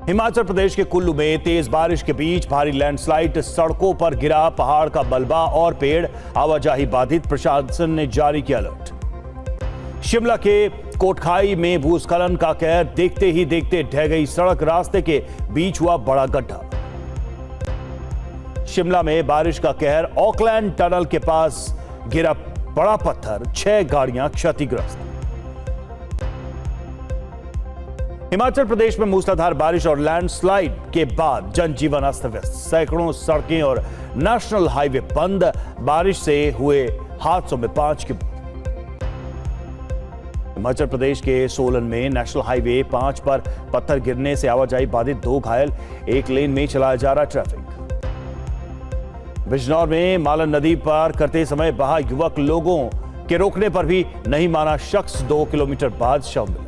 हिमाचल प्रदेश के कुल्लू में तेज बारिश के बीच भारी लैंडस्लाइड, सड़कों पर गिरा पहाड़ का मलबा और पेड़, आवाजाही बाधित। प्रशासन ने जारी किया अलर्ट। शिमला के कोटखाई में भूस्खलन का कहर, देखते ही देखते ढह गई सड़क, रास्ते के बीच हुआ बड़ा गड्ढा। शिमला में बारिश का कहर, ऑकलैंड टनल के पास गिरा बड़ा पत्थर, 6 गाड़ियां क्षतिग्रस्त। हिमाचल प्रदेश में मूसलाधार बारिश और लैंडस्लाइड के बाद जनजीवन अस्त व्यस्त, सैकड़ों सड़कें और नेशनल हाईवे बंद। बारिश से हुए हादसों में 5 की मौत। हिमाचल प्रदेश के सोलन में नेशनल हाईवे 5 पर पत्थर गिरने से आवाजाही बाधित, 2 घायल, 1 लेन में चलाया जा रहा ट्रैफिक। बिजनौर में मालन नदी पार करते समय बहा युवक, लोगों के रोकने पर भी नहीं माना शख्स, 2 किलोमीटर बाद शव मिला।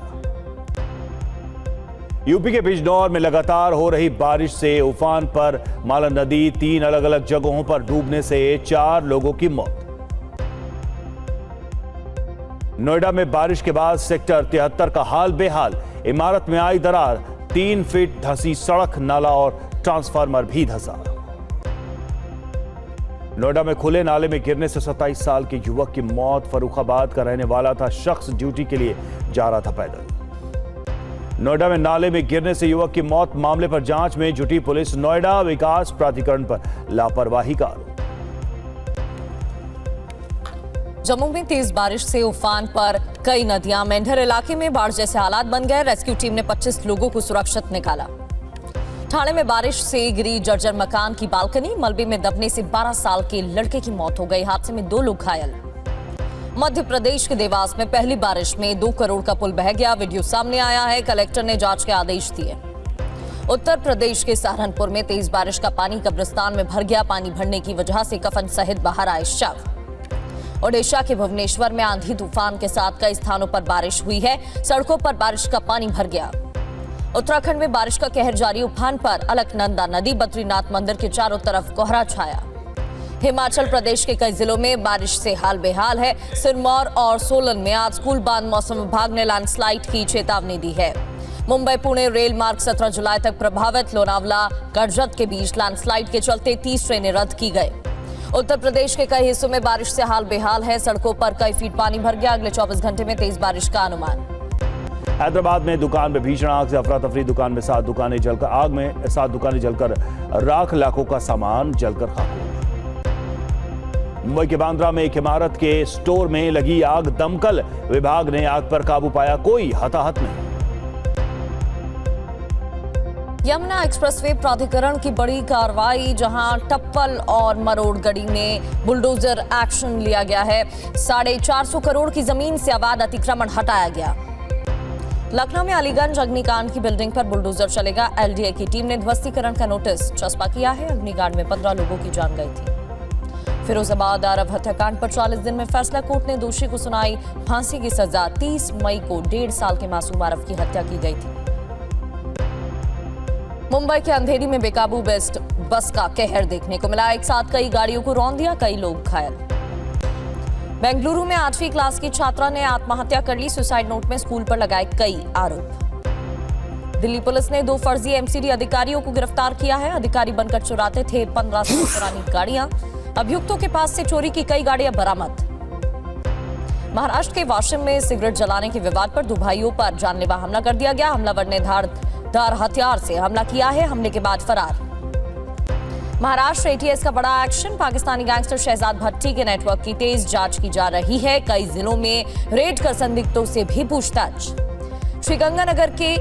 यूपी के बिजनौर में लगातार हो रही बारिश से उफान पर मालन नदी, 3 अलग अलग जगहों पर डूबने से 4 लोगों की मौत। नोएडा में बारिश के बाद सेक्टर 73 का हाल बेहाल, इमारत में आई दरार, 3 फीट धंसी सड़क, नाला और ट्रांसफार्मर भी धंसा। नोएडा में खुले नाले में गिरने से 27 साल के युवक की मौत। फर्रुखाबाद का रहने वाला था शख्स, ड्यूटी के लिए जा रहा था पैदल। नोएडा में नाले में गिरने से युवक की मौत मामले पर जांच में जुटी पुलिस। नोएडा विकास प्राधिकरण पर लापरवाही का आरोप। जम्मू में तेज बारिश से उफान पर कई नदियां, मेंढर इलाके में बाढ़ जैसे हालात बन गए। रेस्क्यू टीम ने 25 लोगों को सुरक्षित निकाला। ठाणे में बारिश से गिरी जर्जर मकान की बालकनी, मलबे में दबने से 12 साल के लड़के की मौत हो गई। हादसे में 2 लोग घायल। मध्य प्रदेश के देवास में पहली बारिश में 2 करोड़ का पुल बह गया, वीडियो सामने आया है। कलेक्टर ने जांच के आदेश दिए। उत्तर प्रदेश के सहारनपुर में तेज बारिश का पानी कब्रिस्तान में भर गया, पानी भरने की वजह से कफन सहित बाहर आए शव। ओडिशा के भुवनेश्वर में आंधी तूफान के साथ कई स्थानों पर बारिश हुई है, सड़कों पर बारिश का पानी भर गया। उत्तराखंड में बारिश का कहर जारी, उफान पर अलकनंदा नदी, बद्रीनाथ मंदिर के चारों तरफ कोहरा छाया। हिमाचल प्रदेश के कई जिलों में बारिश से हाल बेहाल है। सिरमौर और सोलन में आज स्कूल बंद, मौसम विभाग ने लैंडस्लाइड की चेतावनी दी है। मुंबई पुणे रेल मार्ग 17 जुलाई तक प्रभावित, लोनावला करजत के बीच लैंडस्लाइड के चलते 30 ट्रेनें रद्द की गई। उत्तर प्रदेश के कई हिस्सों में बारिश से हाल बेहाल है, सड़कों पर कई फीट पानी भर गया। अगले 24 घंटे में तेज बारिश का अनुमान। हैदराबाद में दुकान में भीषण आग से अफरा तफरी, दुकान में 7 दुकानें जलकर आग में 7 दुकानें जलकर राख, लाखों का सामान जलकर खाक। मुंबई के बांद्रा में एक इमारत के स्टोर में लगी आग, दमकल विभाग ने आग पर काबू पाया, कोई हताहत नहीं। यमुना एक्सप्रेसवे प्राधिकरण की बड़ी कार्रवाई, जहां टप्पल और मरोड़गढ़ी में बुलडोजर एक्शन लिया गया है। 450 करोड़ की जमीन से अवैध अतिक्रमण हटाया गया। लखनऊ में अलीगंज अग्निकांड की बिल्डिंग पर बुलडोजर चलेगा, एलडीए की टीम ने ध्वस्तीकरण का नोटिस चस्पा किया है। अग्निकांड में 15 लोगों की जान गई थी। फिरोजाबाद आरब हत्याकांड पर 40 दिन में फैसला, कोर्ट ने दोषी को सुनाई फांसी की सजा। 30 मई को 1.5 साल के मासूम आरब की हत्या की गई थी। मुंबई के अंधेरी में बेकाबू बेस्ट बस का कहर देखने को मिला, एक साथ कई गाड़ियों को रौंद दिया, कई लोग घायल। बेंगलुरु में 8वीं क्लास की छात्रा ने आत्महत्या कर ली, सुसाइड नोट में स्कूल पर लगाए कई आरोप। दिल्ली पुलिस ने 2 फर्जी एमसीडी अधिकारियों को गिरफ्तार किया है। अधिकारी बनकर चुराते थे 1500 पुरानी गाड़ियां, अभियुक्तों के पास से चोरी की कई गाड़ियां बरामद। महाराष्ट्र के वाशिम में सिगरेट जलाने के विवाद पर 2 भाइयों पर जानलेवा हमला कर दिया गया। हमलावर ने धारदार हथियार से हमला किया है, हमले के बाद फरार। महाराष्ट्र एटीएस का बड़ा एक्शन, पाकिस्तानी गैंगस्टर शहजाद भट्टी के नेटवर्क की तेज जांच की जा रही है। कई जिलों में रेड कर संदिग्धों से भी पूछताछ। श्रीगंगानगर के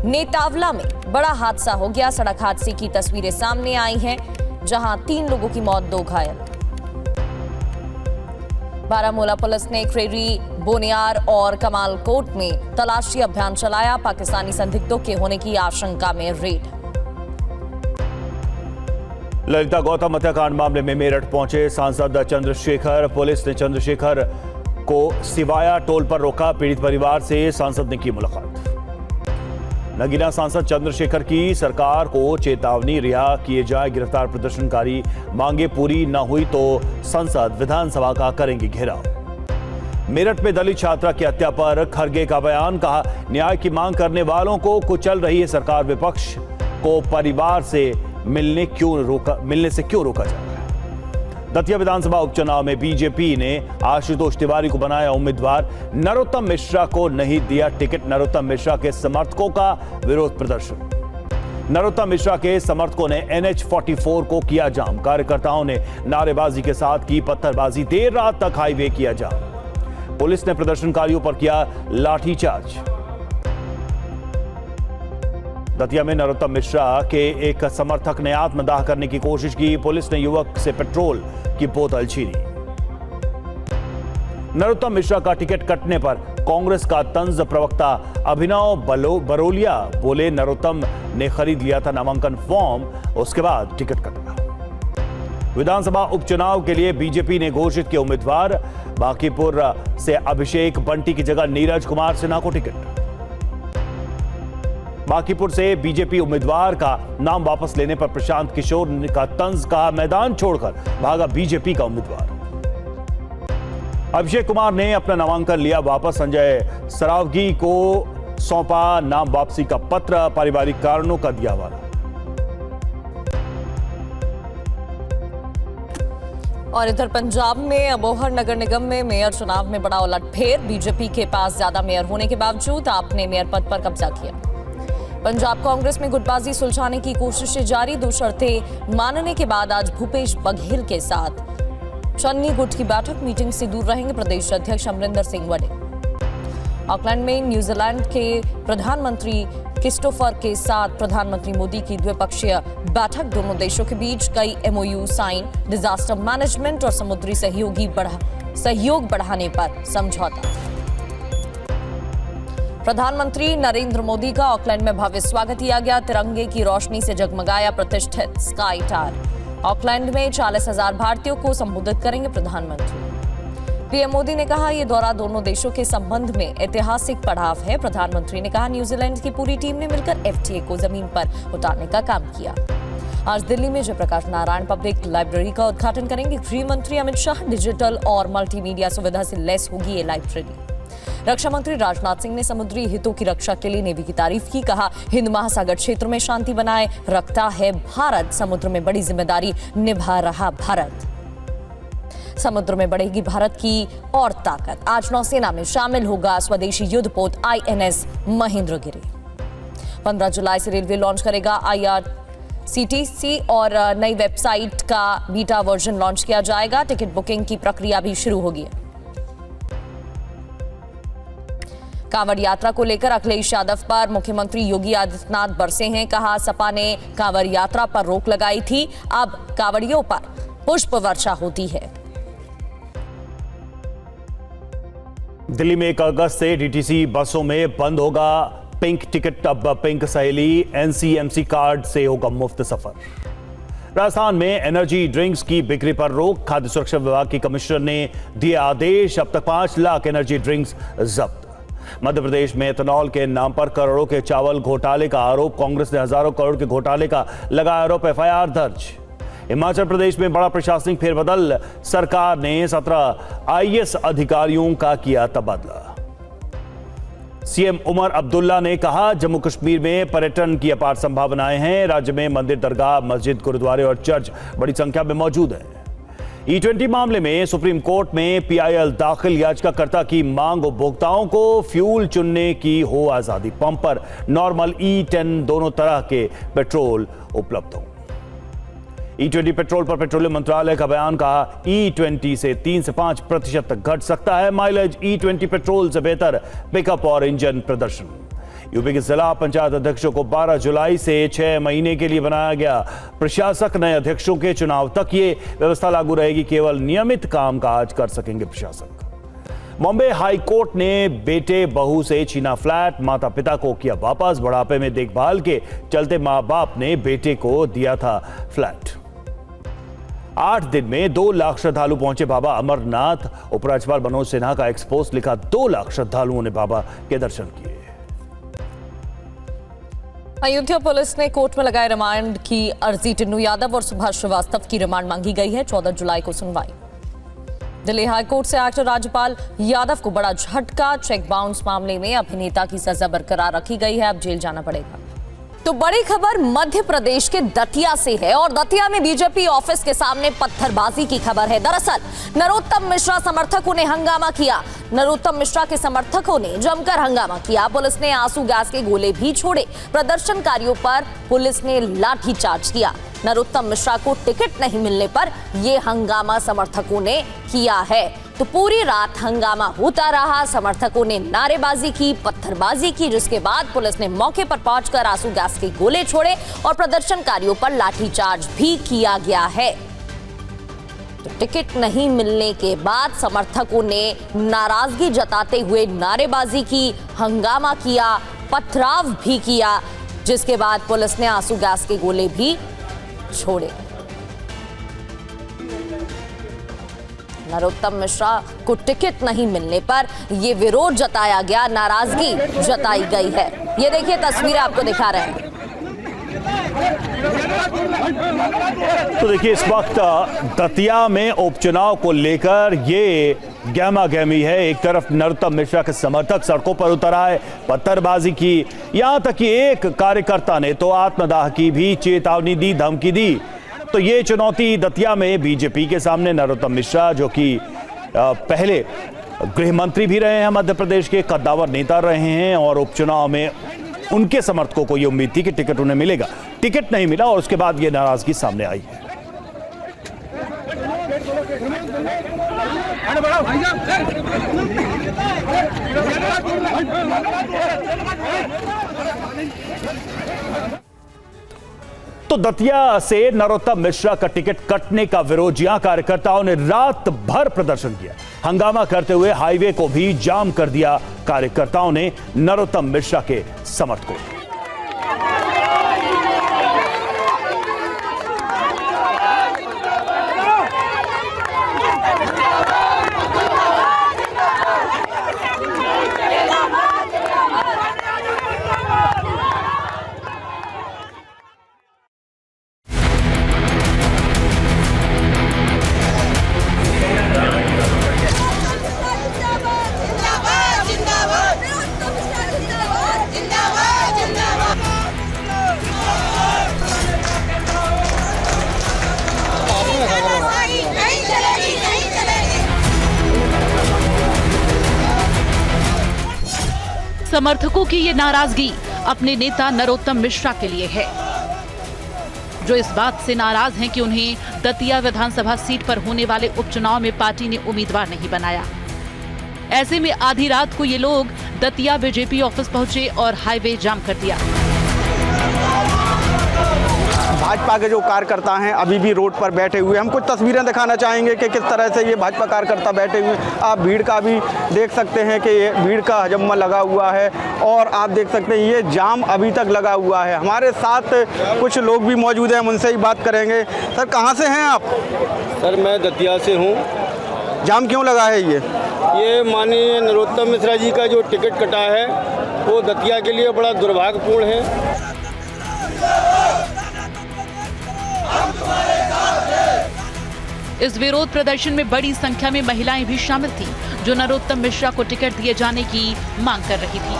नेतावला में बड़ा हादसा हो गया, सड़क हादसे की तस्वीरें सामने आई हैं, जहां 3 लोगों की मौत, 2 घायल। बारामूला पुलिस ने क्रेरी, बोनियार और कमालकोट में तलाशी अभियान चलाया, पाकिस्तानी संदिग्धों के होने की आशंका में रेड। ललिता गौतम हत्याकांड मामले में मेरठ पहुंचे सांसद चंद्रशेखर, पुलिस ने चंद्रशेखर को सिवाया टोल पर रोका, पीड़ित परिवार से सांसद ने की मुलाकात। नगीना सांसद चंद्रशेखर की सरकार को चेतावनी, रिहा किए जाए गिरफ्तार प्रदर्शनकारी, मांगे पूरी न हुई तो संसद विधानसभा का करेंगे घेराव। मेरठ में दलित छात्रा की हत्या पर खड़गे का बयान, कहा न्याय की मांग करने वालों को कुचल रही है सरकार, विपक्ष को परिवार से मिलने से क्यों रोका जा रहा है। दतिया विधानसभा उपचुनाव में बीजेपी ने आशुतोष तिवारी को बनाया उम्मीदवार, नरोत्तम मिश्रा को नहीं दिया टिकट। नरोत्तम मिश्रा के समर्थकों का विरोध प्रदर्शन। नरोत्तम मिश्रा के समर्थकों ने NH-44 को किया जाम, कार्यकर्ताओं ने नारेबाजी के साथ की पत्थरबाजी, देर रात तक हाईवे किया जाम। पुलिस ने प्रदर्शनकारियों पर किया लाठीचार्ज। दतिया में नरोत्तम मिश्रा के एक समर्थक ने आत्मदाह करने की कोशिश की, पुलिस ने युवक से पेट्रोल की बोतल छीनी। नरोत्तम मिश्रा का टिकट कटने पर कांग्रेस का तंज, प्रवक्ता अभिनव बरोलिया बोले नरोत्तम ने खरीद लिया था नामांकन फॉर्म, उसके बाद टिकट कटा। विधानसभा उपचुनाव के लिए बीजेपी ने घोषित किया उम्मीदवार, बांकीपुर से अभिषेक बंटी की जगह नीरज कुमार सिन्हा को टिकट। बांकीपुर से बीजेपी उम्मीदवार का नाम वापस लेने पर प्रशांत किशोर का तंज, का मैदान छोड़कर भागा बीजेपी का उम्मीदवार। अभिषेक कुमार ने अपना नामांकन लिया वापस, संजय सरावगी को सौंपा नाम वापसी का पत्र, पारिवारिक कारणों का दिया हवाला। और इधर पंजाब में अबोहर नगर निगम में मेयर चुनाव में बड़ा उलटफेर, बीजेपी के पास ज्यादा मेयर होने के बावजूद आपने मेयर पद पर कब्जा किया। पंजाब कांग्रेस में गुटबाजी सुलझाने की कोशिशें जारी, दो शर्तें मानने के बाद आज भूपेश बघेल के साथ चन्नी गुट की बैठक, मीटिंग से दूर रहेंगे प्रदेश अध्यक्ष अमरिंदर सिंह वडे। ऑकलैंड में न्यूजीलैंड के प्रधानमंत्री क्रिस्टोफर के साथ प्रधानमंत्री मोदी की द्विपक्षीय बैठक, दोनों देशों के बीच कई MOU साइन, डिजास्टर मैनेजमेंट और समुद्री सहयोग बढ़ाने पर समझौता। प्रधानमंत्री नरेंद्र मोदी का ऑकलैंड में भव्य स्वागत किया गया, तिरंगे की रोशनी से जगमगाया प्रतिष्ठित स्काई टावर। ऑकलैंड में 40,000 भारतीयों को संबोधित करेंगे प्रधानमंत्री। पीएम मोदी ने कहा यह दौरा दोनों देशों के संबंध में ऐतिहासिक पड़ाव है। प्रधानमंत्री ने कहा न्यूजीलैंड की पूरी टीम ने मिलकर FTA को जमीन पर उतारने का काम किया। आज दिल्ली में जयप्रकाश नारायण पब्लिक लाइब्रेरी का उद्घाटन करेंगे गृह मंत्री अमित शाह। डिजिटल और मल्टीमीडिया सुविधा से लैस होगी ये लाइब्रेरी। रक्षा मंत्री राजनाथ सिंह ने समुद्री हितों की रक्षा के लिए नेवी की तारीफ की, कहा हिंद महासागर क्षेत्र में शांति बनाए रखता है भारत, समुद्र में बड़ी जिम्मेदारी निभा रहा भारत, समुद्र में बढ़ेगी भारत की और ताकत। आज नौसेना में शामिल होगा स्वदेशी युद्धपोत INS महेंद्रगिरी। 15 जुलाई से रेलवे लॉन्च करेगा IRCTC और नई वेबसाइट का बीटा वर्जन लॉन्च किया जाएगा। टिकट बुकिंग की प्रक्रिया भी शुरू होगी। कांवड़ यात्रा को लेकर अखिलेश यादव पर मुख्यमंत्री योगी आदित्यनाथ बरसे हैं, कहा सपा ने कांवड़ यात्रा पर रोक लगाई थी, अब कांवड़ियों पर पुष्प वर्षा होती है। दिल्ली में 1 अगस्त से DTC बसों में बंद होगा पिंक टिकट, अब पिंक सहेली NCMC कार्ड से होगा मुफ्त सफर। राजस्थान में एनर्जी ड्रिंक्स की बिक्री पर रोक, खाद्य सुरक्षा विभाग की कमिश्नर ने दिए आदेश, अब तक 5 लाख एनर्जी ड्रिंक्स जब्त। मध्य प्रदेश में एथेनॉल के नाम पर करोड़ों के चावल घोटाले का आरोप, कांग्रेस ने हजारों करोड़ के घोटाले का लगाया आरोप, FIR दर्ज। हिमाचल प्रदेश में बड़ा प्रशासनिक फेरबदल, सरकार ने 17 IAS अधिकारियों का किया तबादला। CM उमर अब्दुल्ला ने कहा जम्मू कश्मीर में पर्यटन की अपार संभावनाएं हैं, राज्य में मंदिर, दरगाह, मस्जिद, गुरुद्वारे और चर्च बड़ी संख्या में मौजूद हैं। E20 मामले में सुप्रीम कोर्ट में PIL दाखिल, याचिकाकर्ता की मांग उपभोक्ताओं को फ्यूल चुनने की हो आजादी, पंप पर नॉर्मल E10 दोनों तरह के पेट्रोल उपलब्ध हो। E20 पेट्रोल पर पेट्रोलियम मंत्रालय का बयान, कहा E20 से 3 से 5% तक घट सकता है माइलेज, E20 पेट्रोल से बेहतर पिकअप और इंजन प्रदर्शन। यूपी के जिला पंचायत अध्यक्षों को 12 जुलाई से 6 महीने के लिए बनाया गया प्रशासक, नए अध्यक्षों के चुनाव तक ये व्यवस्था लागू रहेगी, केवल नियमित कामकाज कर सकेंगे प्रशासक। बॉम्बे हाई कोर्ट ने बेटे बहू से छीना फ्लैट, माता पिता को किया वापस, बुढ़ापे में देखभाल के चलते मां बाप ने बेटे को दिया था फ्लैट। 8 दिन में 2 लाख श्रद्धालु पहुंचे बाबा अमरनाथ, उपराज्यपाल मनोज सिन्हा का एक्सपोस्ट लिखा, 2 लाख श्रद्धालुओं ने बाबा के दर्शन किए। अयोध्या पुलिस ने कोर्ट में लगाए रिमांड की अर्जी, टिन्नू यादव और सुभाष श्रीवास्तव की रिमांड मांगी गई है, 14 जुलाई को सुनवाई। दिल्ली हाईकोर्ट से एक्टर राज्यपाल यादव को बड़ा झटका। चेक बाउंस मामले में अभिनेता की सजा बरकरार रखी गई है, अब जेल जाना पड़ेगा। तो बड़ी खबर मध्य प्रदेश के दतिया से है और दतिया में बीजेपी ऑफिस के सामने पत्थरबाजी की खबर है। दरअसल नरोत्तम मिश्रा समर्थकों ने हंगामा किया। नरोत्तम मिश्रा के समर्थकों ने जमकर हंगामा किया। पुलिस ने आंसू गैस के गोले भी छोड़े। प्रदर्शनकारियों पर पुलिस ने लाठीचार्ज किया। नरोत्तम मिश्रा को टिकट नहीं मिलने पर यह हंगामा समर्थकों ने किया है। तो पूरी रात हंगामा होता रहा। समर्थकों ने नारेबाजी की, पत्थरबाजी की, जिसके बाद पुलिस ने मौके पर पहुंचकर आंसू गैस के गोले छोड़े और प्रदर्शनकारियों पर लाठीचार्ज भी किया गया है। तो टिकट नहीं मिलने के बाद समर्थकों ने नाराजगी जताते हुए नारेबाजी की, हंगामा किया, पथराव भी किया, जिसके बाद पुलिस ने आंसू गैस के गोले भी छोड़े। नरोत्तम मिश्रा को टिकट नहीं मिलने पर यह विरोध जताया गया, नाराजगी जताई गई है। ये देखिए तस्वीरें आपको दिखा रहे हैं। तो देखिए इस वक्त दतिया में उपचुनाव को लेकर ये गहमा गहमी है। एक तरफ नरोत्तम मिश्रा के समर्थक सड़कों पर उतर आए, पत्थरबाजी की, यहां तक कि एक कार्यकर्ता ने तो आत्मदाह की भी चेतावनी दी, धमकी दी। तो ये चुनौती दतिया में बीजेपी के सामने। नरोत्तम मिश्रा जो कि पहले गृह मंत्री भी रहे हैं, मध्य प्रदेश के कद्दावर नेता रहे हैं और उपचुनाव में उनके समर्थकों को ये उम्मीद थी कि टिकट उन्हें मिलेगा। टिकट नहीं मिला और उसके बाद ये नाराजगी सामने आई है। तो दतिया से नरोत्तम मिश्रा का टिकट कटने का विरोध, यहां कार्यकर्ताओं ने रात भर प्रदर्शन किया। हंगामा करते हुए हाईवे को भी जाम कर दिया कार्यकर्ताओं ने नरोत्तम मिश्रा के समर्थकों। समर्थकों की ये नाराजगी अपने नेता नरोत्तम मिश्रा के लिए है, जो इस बात से नाराज हैं कि उन्हें दतिया विधानसभा सीट पर होने वाले उपचुनाव में पार्टी ने उम्मीदवार नहीं बनाया। ऐसे में आधी रात को ये लोग दतिया बीजेपी ऑफिस पहुंचे और हाईवे जाम कर दिया। भाजपा के जो कार्यकर्ता हैं अभी भी रोड पर बैठे हुए, हम कुछ तस्वीरें दिखाना चाहेंगे कि किस तरह से ये भाजपा कार्यकर्ता बैठे हुए। आप भीड़ का भी देख सकते हैं कि ये भीड़ का हजम्मा लगा हुआ है और आप देख सकते हैं ये जाम अभी तक लगा हुआ है। हमारे साथ कुछ लोग भी मौजूद हैं, हम उनसे ही बात करेंगे। सर कहाँ से हैं आप? सर मैं दतिया से हूँ। जाम क्यों लगा है ये माननीय नरोत्तम मिश्रा जी का जो टिकट कटा है वो दतिया के लिए बड़ा दुर्भाग्यपूर्ण है। इस विरोध प्रदर्शन में बड़ी संख्या में महिलाएं भी शामिल थीं, जो नरोत्तम मिश्रा को टिकट दिए जाने की मांग कर रही थी।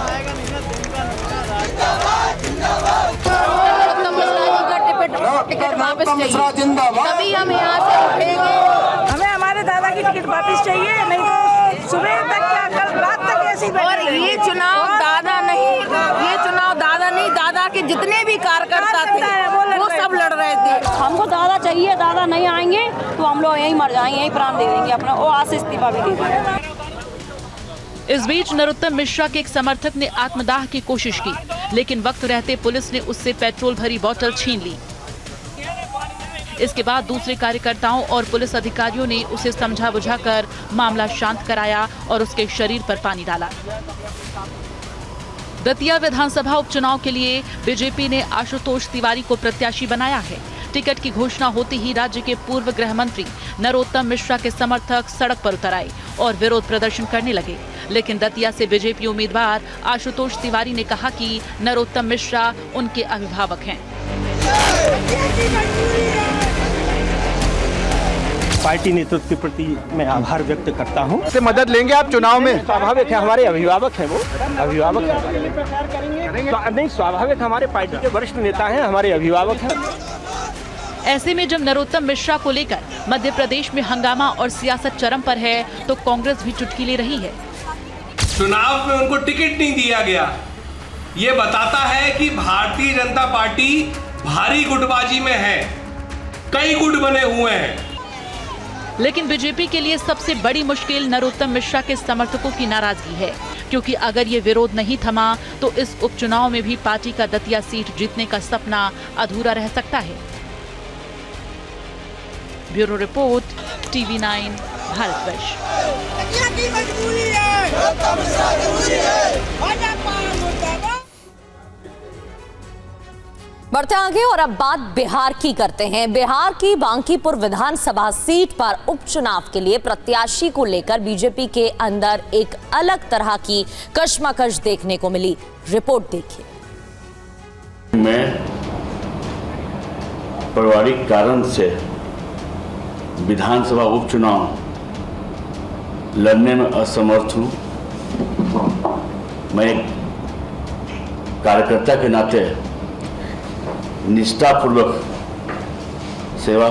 टिकट वापस चाहिए, तभी हम यहाँ से उठेंगे। हमें हमारे दादा की टिकट वापस चाहिए, नहीं तो सुबह तक क्या कल रात तक ऐसी बैठे और ये चुनाव दादा नहीं, दादा के जितने भी कार्यकर्ता थे वो सब लड़ रहे थे। हमको दादा चाहिए, दादा नहीं आएंगे तो हम लोग यहीं मर जाएंगे, यहीं प्राण दे देंगे अपना। वो आज से इस्तीफा भी दे देंगे। इस बीच नरोत्तम मिश्रा के एक समर्थक ने आत्मदाह की कोशिश की, लेकिन वक्त रहते पुलिस ने उससे पेट्रोल भरी बोतल छीन ली। इसके बाद दूसरे कार्यकर्ताओं और पुलिस अधिकारियों ने उसे समझा बुझाकर मामला शांत कराया और उसके शरीर पर पानी डाला। दतिया विधानसभा उपचुनाव के लिए बीजेपी ने आशुतोष तिवारी को प्रत्याशी बनाया है। टिकट की घोषणा होते ही राज्य के पूर्व गृह मंत्री नरोत्तम मिश्रा के समर्थक सड़क पर उतर आए और विरोध प्रदर्शन करने लगे। लेकिन दतिया से बीजेपी उम्मीदवार आशुतोष तिवारी ने कहा कि नरोत्तम मिश्रा उनके अभिभावक हैं। पार्टी नेतृत्व के प्रति मैं आभार व्यक्त करता हूं। से मदद लेंगे आप चुनाव में? स्वाभाविक है, हमारे अभिभावक हैं, वो अभिभावक हैं। नहीं, स्वाभाविक हमारे पार्टी के वरिष्ठ नेता हैं, हमारे अभिभावक हैं। ऐसे में जब नरोत्तम मिश्रा को लेकर मध्य प्रदेश में हंगामा और सियासत चरम पर है तो कांग्रेस भी चुटकी ले रही है। चुनाव में उनको टिकट नहीं दिया गया, ये बताता है कि भारतीय जनता पार्टी भारी गुटबाजी में है, कई गुट बने हुए हैं। लेकिन बीजेपी के लिए सबसे बड़ी मुश्किल नरोत्तम मिश्रा के समर्थकों की नाराजगी है, क्योंकि अगर ये विरोध नहीं थमा तो इस उपचुनाव में भी पार्टी का दतिया सीट जीतने का सपना अधूरा रह सकता है। Bureau report, TV9 Bharatvarsh. बढ़ते आगे और अब बात बिहार की करते हैं। बिहार की बांकीपुर विधानसभा सीट पर उपचुनाव के लिए प्रत्याशी को लेकर बीजेपी के अंदर एक अलग तरह की कशमकश देखने को मिली। रिपोर्ट देखिए। मैं पारिवारिक कारण से विधानसभा उपचुनाव लड़ने में असमर्थ हूं। मैं एक कार्यकर्ता के नाते निष्ठापूर्वक सेवा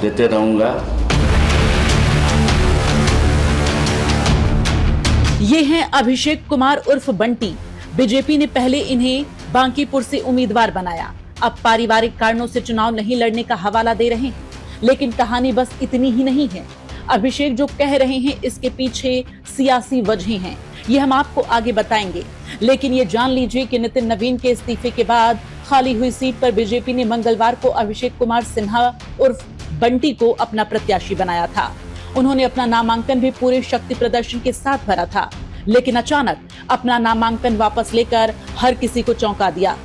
देते रहूंगा। ये हैं अभिषेक कुमार उर्फ बंटी। बीजेपी ने पहले इन्हें बांकीपुर से उम्मीदवार बनाया, अब पारिवारिक कारणों से चुनाव नहीं लड़ने का हवाला दे रहे हैं। लेकिन कहानी बस इतनी ही नहीं है। अभिषेक जो कह रहे हैं इसके पीछे सियासी वजहें हैं, ये हम आपको आगे बताएंगे। लेकिन ये जान लीजिए कि नितिन नवीन के इस्तीफे के बाद खाली हुई सीट पर बीजेपी ने मंगलवार को अभिषेक कुमार सिन्हा उर्फ बंटी को अपना प्रत्याशी बनाया था। उन्होंने अपना नामांकन भी पूरे शक्ति प्रदर्शन के साथ भरा था, लेकिन अचानक अपना नामांकन वापस लेकर हर किसी को चौंका दिया।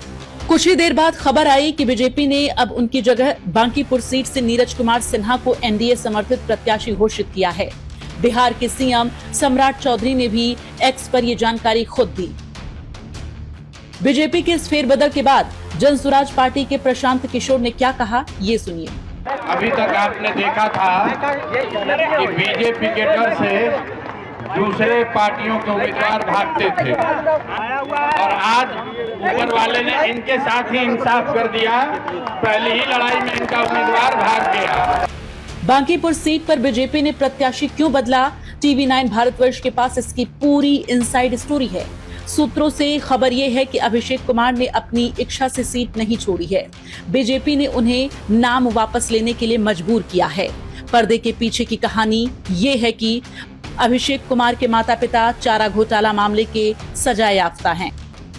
कुछ ही देर बाद खबर आई कि बीजेपी ने अब उनकी जगह बांकीपुर सीट से नीरज कुमार सिन्हा को एनडीए समर्थित प्रत्याशी घोषित किया है। बिहार के सीएम सम्राट चौधरी ने भी एक्स पर यह जानकारी खुद दी। बीजेपी के इस फेरबदल के बाद जनसुराज पार्टी के प्रशांत किशोर ने क्या कहा, ये सुनिए। अभी तक आपने देखा था कि बीजेपी के डर से दूसरे पार्टियों के उम्मीदवार भागते थे, और आज ऊपर वाले ने इनके साथ ही इंसाफ कर दिया। पहली ही लड़ाई में इनका उम्मीदवार भाग गया। बांकीपुर सीट पर बीजेपी ने प्रत्याशी क्यों बदला, TV9 भारतवर्ष के पास इसकी पूरी इनसाइड स्टोरी है। सूत्रों से खबर यह है कि अभिषेक कुमार ने अपनी इच्छा से सीट नहीं छोड़ी है। बीजेपी ने उन्हें नाम वापस लेने के लिए मजबूर किया है। पर्दे के पीछे की कहानी ये है कि अभिषेक कुमार के माता पिता चारा घोटाला मामले के सजायाफ्ता हैं।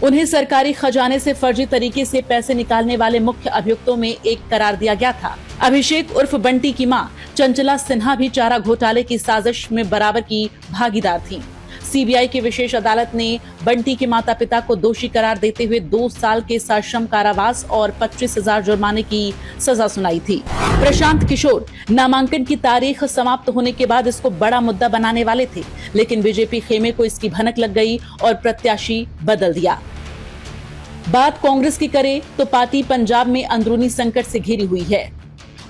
उन्हें सरकारी खजाने से फर्जी तरीके से पैसे निकालने वाले मुख्य अभियुक्तों में एक करार दिया गया था। अभिषेक उर्फ बंटी की मां चंचला सिन्हा भी चारा घोटाले की साजिश में बराबर की भागीदार थी। सीबीआई की विशेष अदालत ने बंटी के माता पिता को दोषी करार देते हुए 2 साल के सश्रम कारावास और 25,000 जुर्माने की सजा सुनाई थी। प्रशांत किशोर नामांकन की तारीख समाप्त होने के बाद इसको बड़ा मुद्दा बनाने वाले थे, लेकिन बीजेपी खेमे को इसकी भनक लग गई और प्रत्याशी बदल दिया। बात कांग्रेस की करें तो पार्टी पंजाब में अंदरूनी संकट से घिरी हुई है।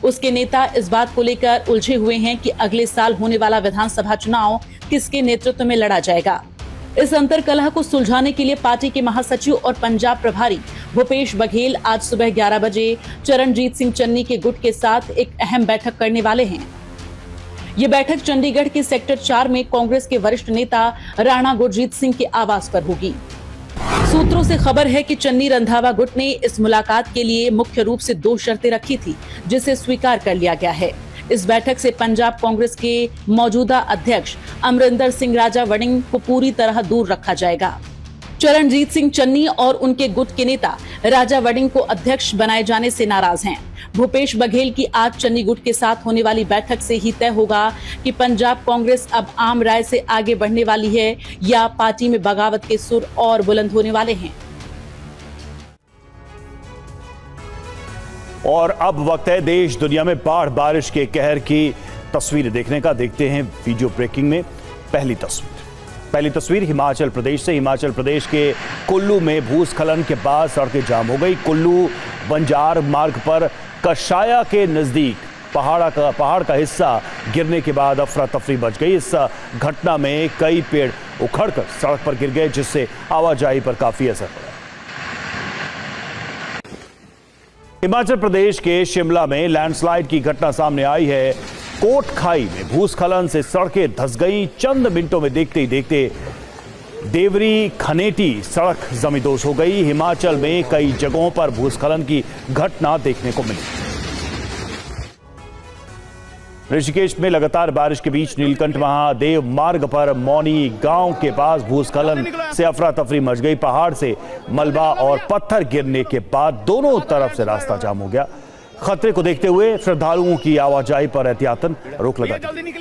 उसके नेता इस बात को लेकर उलझे हुए हैं कि अगले साल होने वाला विधानसभा चुनाव किसके नेतृत्व में लड़ा जाएगा। इस अंतरकलह को सुलझाने के लिए पार्टी के महासचिव और पंजाब प्रभारी भूपेश बघेल आज सुबह 11 बजे चरणजीत सिंह चन्नी के गुट के साथ एक अहम बैठक करने वाले हैं। ये बैठक चंडीगढ़ के सेक्टर 4 में कांग्रेस के वरिष्ठ नेता राणा गुरजीत सिंह के आवास पर होगी। सूत्रों से खबर है कि चन्नी रंधावा गुट ने इस मुलाकात के लिए मुख्य रूप से 2 शर्तें रखी थी, जिसे स्वीकार कर लिया गया है। इस बैठक से पंजाब कांग्रेस के मौजूदा अध्यक्ष अमरिंदर सिंह राजा वड़िंग को पूरी तरह दूर रखा जाएगा। चरणजीत सिंह चन्नी और उनके गुट के नेता राजा वड़िंग को अध्यक्ष बनाए जाने से नाराज हैं। भूपेश बघेल की आज चन्नी गुट के साथ होने वाली बैठक से ही तय होगा कि पंजाब कांग्रेस अब आम राय से आगे बढ़ने वाली है या पार्टी में बगावत के सुर और बुलंद होने वाले हैं। और अब वक्त है देश दुनिया में बाढ़ बारिश के कहर की तस्वीरें देखने का। देखते हैं वीडियो ब्रेकिंग में पहली तस्वीर हिमाचल प्रदेश से। हिमाचल प्रदेश के कुल्लू में भूस्खलन के बाद सड़कें जाम हो गई। कुल्लू बंजार मार्ग पर कशाया के नजदीक पहाड़ का हिस्सा गिरने के बाद अफरा तफरी मच गई। इस घटना में कई पेड़ उखड़कर सड़क पर गिर गए, जिससे आवाजाही पर काफी असर पड़ा। हिमाचल प्रदेश के शिमला में लैंडस्लाइड की घटना सामने आई है। कोट खाई में भूस्खलन से सड़कें धंस गई। चंद मिनटों में देखते ही देखते देवरी खनेटी सड़क जमींदोज हो गई। हिमाचल में कई जगहों पर भूस्खलन की घटना देखने को मिली। ऋषिकेश में लगातार बारिश के बीच नीलकंठ महादेव मार्ग पर मौनी गांव के पास भूस्खलन से अफरा तफरी मच गई। पहाड़ से मलबा और पत्थर गिरने के बाद दोनों तरफ से रास्ता जाम हो गया। खतरे को देखते हुए श्रद्धालुओं की आवाजाही पर एहतियातन रोक लगा दी।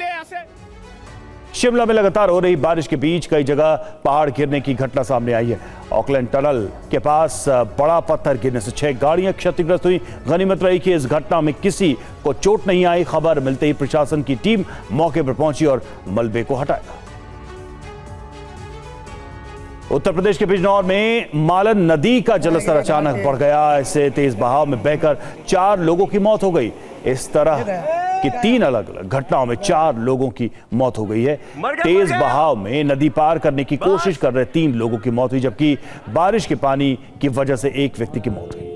शिमला में लगातार हो रही बारिश के बीच कई जगह पहाड़ गिरने की घटना सामने आई है। ऑकलैंड टनल के पास बड़ा पत्थर गिरने से 6 गाड़ियां क्षतिग्रस्त हुई। गनीमत रही कि इस घटना में किसी को चोट नहीं आई। खबर मिलते ही प्रशासन की टीम मौके पर पहुंची और मलबे को हटाया। उत्तर प्रदेश के बिजनौर में मालन नदी का जलस्तर अचानक बढ़ गया। इससे तेज बहाव में बहकर 4 लोगों की मौत हो गई। इस तरह की 3 अलग अलग घटनाओं में 4 लोगों की मौत हो गई है। तेज बहाव में नदी पार करने की कोशिश कर रहे 3 लोगों की मौत हुई, जबकि बारिश के पानी की वजह से एक व्यक्ति की मौत हुई।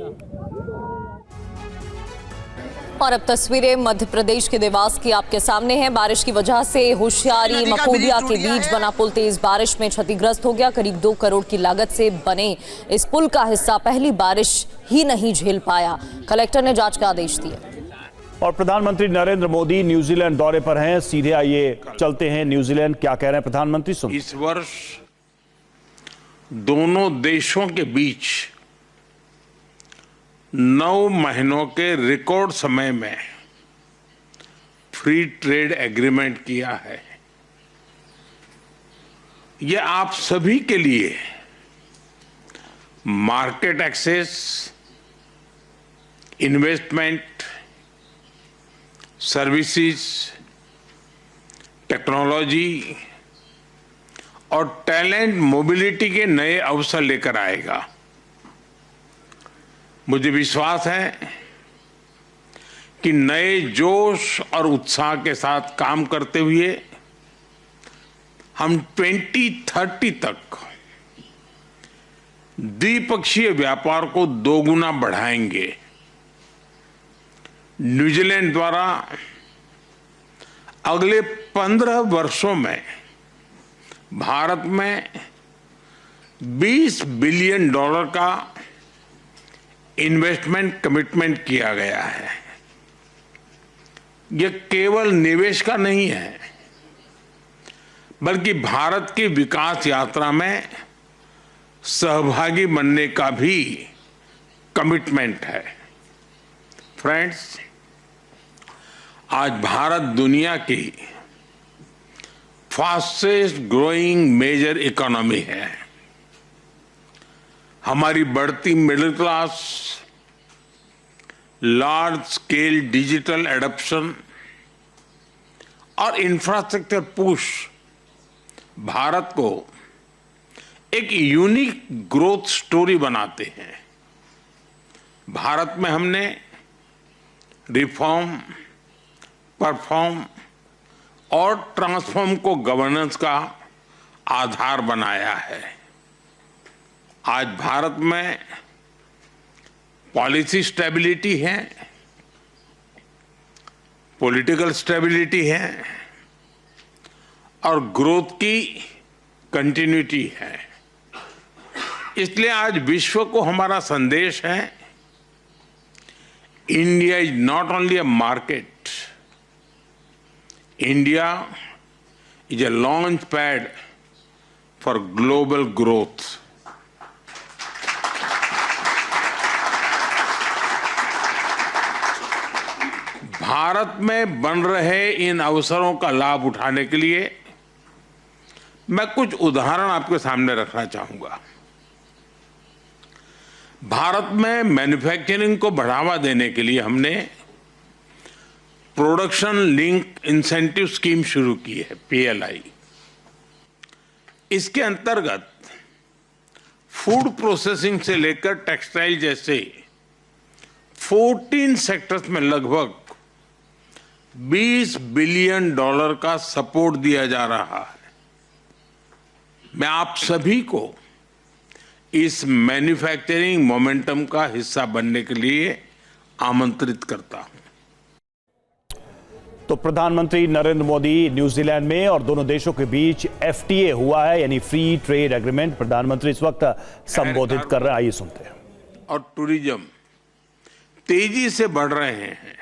और अब तस्वीरें मध्य प्रदेश के देवास की आपके सामने हैं। बारिश की वजह से होशियारी मकोदिया के बीच बना पुल तेज बारिश में क्षतिग्रस्त हो गया। करीब 2 करोड़ की लागत से बने इस पुल का हिस्सा पहली बारिश ही नहीं झेल पाया। कलेक्टर ने जांच के आदेश दिए। और प्रधानमंत्री नरेंद्र मोदी न्यूजीलैंड दौरे पर हैं। सीधे आइए चलते हैं न्यूजीलैंड। क्या कह रहे हैं प्रधानमंत्री, सुन। इस वर्ष दोनों देशों के बीच 9 महीनों के रिकॉर्ड समय में फ्री ट्रेड एग्रीमेंट किया है। यह आप सभी के लिए market access, investment, services, technology और टैलेंट मोबिलिटी के नए अवसर लेकर आएगा। मुझे विश्वास है कि नए जोश और उत्साह के साथ काम करते हुए हम 2030 तक द्विपक्षीय व्यापार को 2 गुना बढ़ाएंगे। न्यूजीलैंड द्वारा अगले 15 वर्षों में भारत में $20 बिलियन का इन्वेस्टमेंट कमिटमेंट किया गया है। यह केवल निवेश का नहीं है, बल्कि भारत की विकास यात्रा में सहभागी बनने का भी कमिटमेंट है। फ्रेंड्स, आज भारत दुनिया की फास्टेस्ट ग्रोइंग मेजर इकोनॉमी है। हमारी बढ़ती middle class, large scale digital adoption और इंफ्रास्ट्रक्चर पुश भारत को एक यूनिक ग्रोथ स्टोरी बनाते हैं। भारत में हमने रिफॉर्म, परफॉर्म और ट्रांसफॉर्म को गवर्नेंस का आधार बनाया है। आज भारत में पॉलिसी स्टेबिलिटी है, पॉलिटिकल स्टेबिलिटी है और ग्रोथ की कंटिन्यूटी है। इसलिए आज विश्व को हमारा संदेश है, India is not only a market, India is a launch pad for global growth. Bharat में बन रहे इन अवसरों का लाभ उठाने के लिए मैं कुछ उदाहरण आपके सामने रखना चाहूंगा। भारत में मैन्युफैक्चरिंग को बढ़ावा देने के लिए हमने प्रोडक्शन लिंक इंसेंटिव स्कीम शुरू की है, PLI। इसके अंतर्गत फूड प्रोसेसिंग से लेकर टेक्सटाइल जैसे 14 सेक्टर्स में लगभग $20 बिलियन का सपोर्ट दिया जा रहा है। मैं आप सभी को इस मैन्युफैक्चरिंग मोमेंटम का हिस्सा बनने के लिए आमंत्रित करता हूं। तो प्रधानमंत्री नरेंद्र मोदी न्यूजीलैंड में और दोनों देशों के बीच FTA हुआ है, यानी फ्री ट्रेड एग्रीमेंट। प्रधानमंत्री इस वक्त संबोधित कर रहे हैं, आइए सुनते हैं। और टूरिज्म तेजी से बढ़ रहे हैं।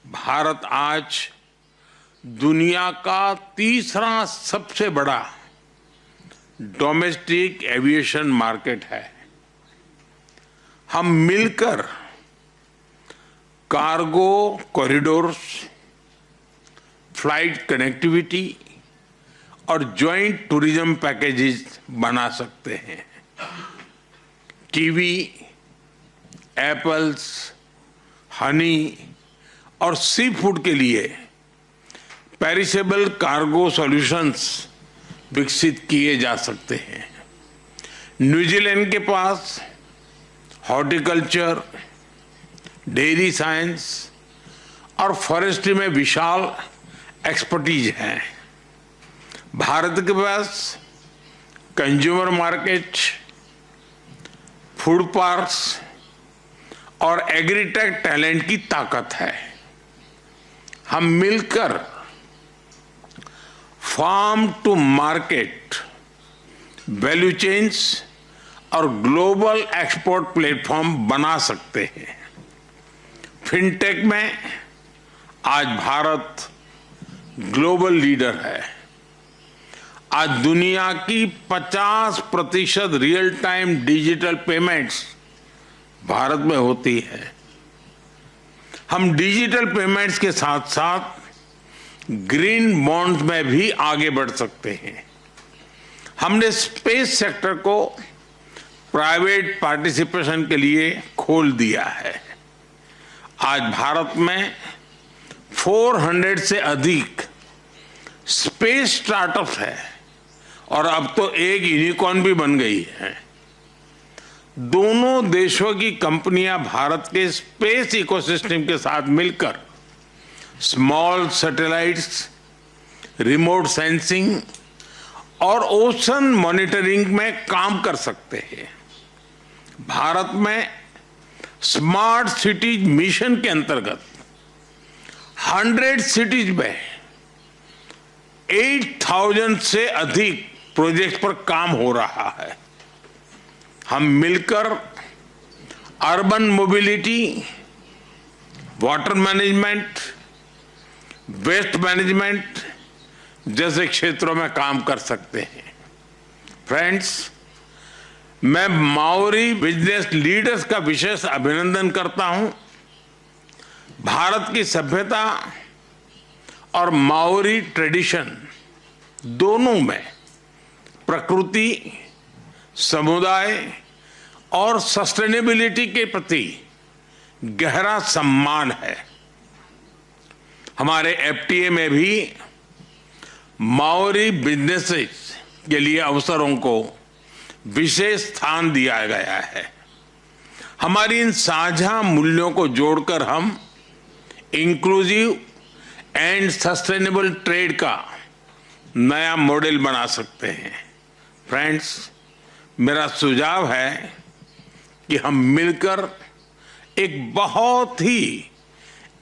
भारत आज दुनिया का तीसरा सबसे बड़ा डोमेस्टिक एविएशन मार्केट है। हम मिलकर कार्गो कॉरिडोर्स, फ्लाइट कनेक्टिविटी और जॉइंट टूरिज्म पैकेजेस बना सकते हैं। कीवी, एप्पल्स, हनी और सी फूड के लिए पेरिशेबल कार्गो सॉल्यूशंस विकसित किए जा सकते हैं। न्यूजीलैंड के पास हॉर्टिकल्चर, डेयरी साइंस और फॉरेस्ट्री में विशाल एक्सपर्टीज है। भारत के पास कंज्यूमर मार्केट, फूड पार्क्स और एग्रीटेक टैलेंट की ताकत है। हम मिलकर farm to market, value chains और ग्लोबल एक्सपोर्ट प्लेटफॉर्म बना सकते हैं। फिनटेक में आज भारत ग्लोबल लीडर है। आज दुनिया की 50% real time digital payments Bharat में होती है। हम डिजिटल पेमेंट्स के साथ साथ ग्रीन बॉन्ड्स में भी आगे बढ़ सकते हैं। हमने स्पेस सेक्टर को प्राइवेट पार्टिसिपेशन के लिए खोल दिया है। आज भारत में 400 से अधिक स्पेस स्टार्टअप्स है और अब तो एक यूनिकॉर्न भी बन गई है। दोनों देशों की कंपनियां भारत के स्पेस इकोसिस्टम के साथ मिलकर स्मॉल सैटेलाइट्स, रिमोट सेंसिंग और ओशन मॉनिटरिंग में काम कर सकते हैं। भारत में स्मार्ट सिटीज मिशन के अंतर्गत 100 सिटीज में 8000 से अधिक प्रोजेक्ट पर काम हो रहा है। हम मिलकर urban mobility, water management, waste management जैसे क्षेत्रों में काम कर सकते हैं। फ्रेंड्स, मैं माओरी बिजनेस लीडर्स का विशेष अभिनंदन करता हूं। भारत की सभ्यता और माओरी ट्रेडिशन दोनों में प्रकृति, समुदाय और सस्टेनेबिलिटी के प्रति गहरा सम्मान है। हमारे FTA में भी माओरी बिजनेसेस के लिए अवसरों को विशेष स्थान दिया गया है। हमारी इन साझा मूल्यों को जोड़कर हम इंक्लूसिव एंड सस्टेनेबल ट्रेड का नया मॉडल बना सकते हैं। फ्रेंड्स, मेरा सुझाव है कि हम मिलकर एक बहुत ही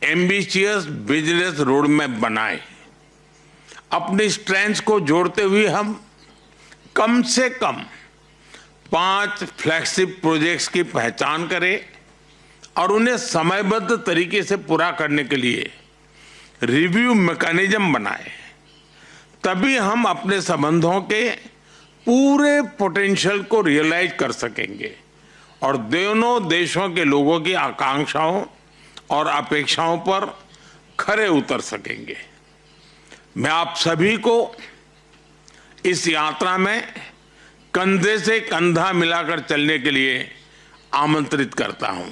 एम्बिशियस बिजनेस रोड मैप बनाएं। अपनी स्ट्रेंथ्स को जोड़ते हुए हम कम से कम 5 फ्लैगशिप प्रोजेक्ट्स की पहचान करें और उन्हें समयबद्ध तरीके से पूरा करने के लिए रिव्यू मैकेनिज्म बनाएं। तभी हम अपने संबंधों के पूरे पोटेंशियल को रियलाइज कर सकेंगे और दोनों देशों के लोगों की आकांक्षाओं और अपेक्षाओं पर खरे उतर सकेंगे। मैं आप सभी को इस यात्रा में कंधे से कंधा मिलाकर चलने के लिए आमंत्रित करता हूं।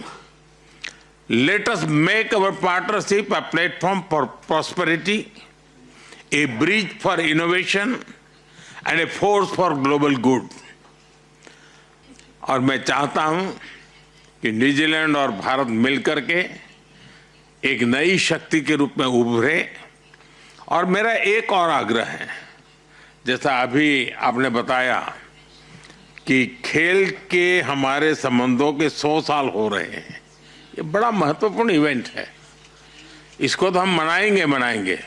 Let us make our partnership a platform for prosperity, A bridge for innovation and a force for global good. और मैं चाहता हूं कि न्यूजीलैंड और भारत मिलकर के एक नई शक्ति के रूप में उभरे। और मेरा एक और आग्रह है, जैसा अभी आपने बताया कि खेल के हमारे संबंधों के 100 साल हो रहे हैं, ये बड़ा महत्वपूर्ण इवेंट है, इसको तो हम मनाएंगे,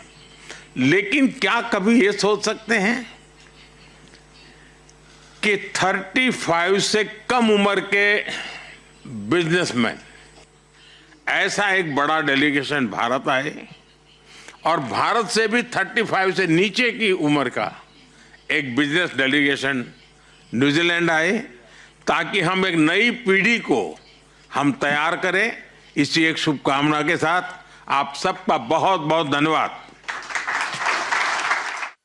लेकिन क्या कभी ये सोच सकते हैं कि 35 से कम उम्र के बिजनेसमैन ऐसा एक बड़ा डेलीगेशन भारत आए और भारत से भी 35 से नीचे की उम्र का एक बिजनेस डेलीगेशन न्यूजीलैंड आए, ताकि हम एक नई पीढ़ी को हम तैयार करें। इसी एक शुभकामना के साथ आप सबका बहुत बहुत धन्यवाद।